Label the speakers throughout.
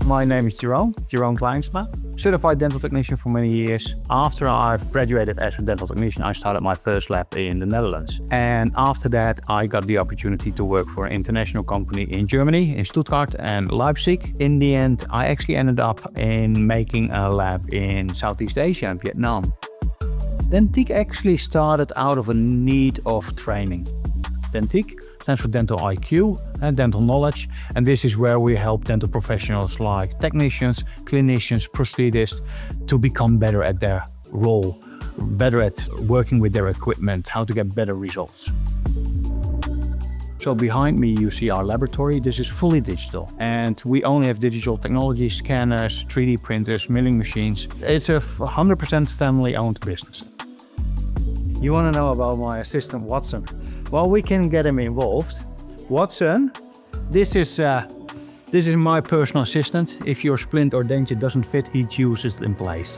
Speaker 1: My name is Jerome Kleinsma, certified dental technician for many years. After I've graduated as a dental technician, I started my first lab in the Netherlands. And after that, I got the opportunity to work for an international company in Germany, in Stuttgart and Leipzig. In the end, I actually ended up in making a lab in Southeast Asia and Vietnam. Dentiq actually started out of a need of training. Dentiq stands for Dental IQ and Dental Knowledge, and this is where we help dental professionals like technicians, clinicians, prosthetists to become better at their role, better at working with their equipment, how to get better results. So behind me you see our laboratory. This is fully digital and we only have digital technology, scanners, 3D printers, milling machines. It's a 100% family-owned business. You want to know about my assistant Watson? Well, we can get him involved. Watson, this is my personal assistant. If your splint or denture doesn't fit, he chooses it in place.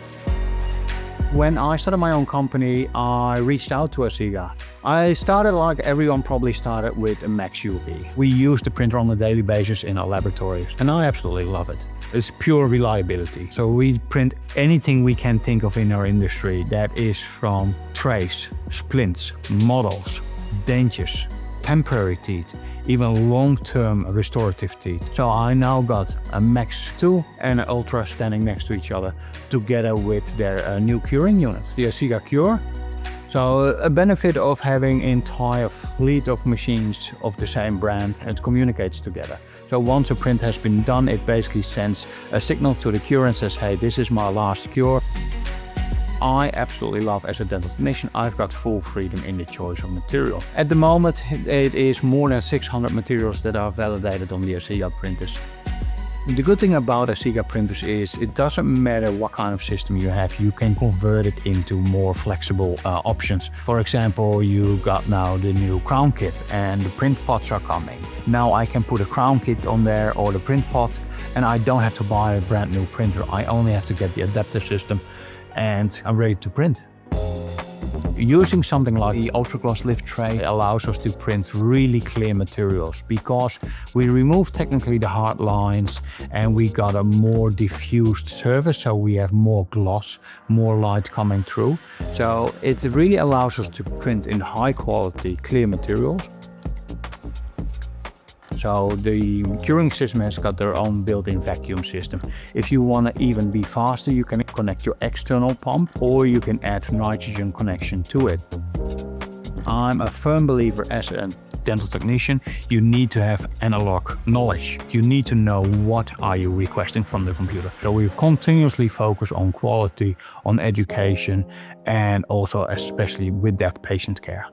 Speaker 1: When I started my own company, I reached out to Asiga. I started like everyone probably started with a Max UV. We use the printer on a daily basis in our laboratories, and I absolutely love it. It's pure reliability. So we print anything we can think of in our industry, that is from trays, splints, models, dentures, temporary teeth, even long-term restorative teeth. So I now got a Max 2 and an Ultra standing next to each other together with their new curing units, the Asiga Cure. So a benefit of having an entire fleet of machines of the same brand, it communicates together. So once a print has been done, it basically sends a signal to the cure and says, hey, this is my last cure. I absolutely love, as a dental technician, I've got full freedom in the choice of material. At the moment, it is more than 600 materials that are validated on the Asiga printers. The good thing about Asiga printers is it doesn't matter what kind of system you have, you can convert it into more flexible options. For example, you got now the new crown kit and the print pots are coming. Now I can put a crown kit on there or the print pot and I don't have to buy a brand new printer. I only have to get the adapter system and I'm ready to print. Using something like the Ultra Gloss Lift Tray allows us to print really clear materials because we remove technically the hard lines and we got a more diffused surface, so we have more gloss, more light coming through. So it really allows us to print in high quality, clear materials. So the curing system has got their own built-in vacuum system. If you want to even be faster, you can connect your external pump or you can add nitrogen connection to it. I'm a firm believer as a dental technician, you need to have analog knowledge. You need to know what are you requesting from the computer. So we've continuously focused on quality, on education, and also especially with that patient care.